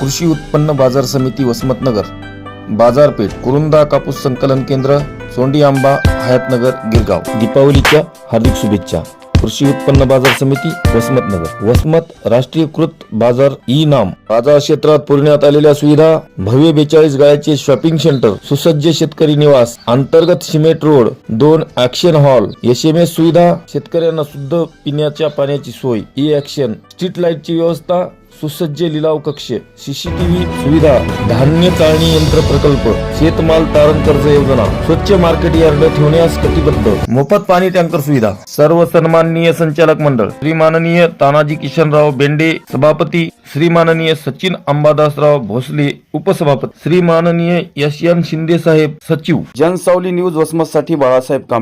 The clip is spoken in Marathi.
कृषी उत्पन्न बाजार समिती वसमतनगर, बाजारपेठ कुरुंदा कापूस संकलन केंद्र, सोंडी आंबा, हयातनगर, गिरगाव. दीपावलीच्या हार्दिक शुभेच्छा. कृषी उत्पन्न बाजार समिती वसमतनगर, वसमत राष्ट्रीयकृत बाजार ई नाम. बाजार क्षेत्रात पुरवण्यात आलेल्या सुविधा: भव्य 42 गाळ्याचे शॉपिंग सेंटर, सुसज्ज शेतकरी निवास, अंतर्गत cement road, 2 action hall, SMS सुविधा, शेतकऱ्यांना शुद्ध पिण्याच्या पाण्याची सोय, ई ऍक्शन, स्ट्रीट लाईटची व्यवस्था, सुसज्ज लिलाव कक्ष, CCTV सुविधा, धान्य चाळणी यंत्र प्रकल्प, शेतमाल तारण कर्ज योजना, स्वच्छ मार्केट यार्ड ठेवण्यास कटिबद्ध, मोफत पाणी टँकर सुविधा. सर्व सन्माननीय संचालक मंडळ श्री माननीय तानाजी किशनराव बेंडे सभापती, श्री माननीय सचिन अंबादासराव भोसले उपसभापती, श्री माननीय SN शिंदे साहेब सचिव. जनसावली न्यूज वसमत साठी बाळासाहेब कांबळे.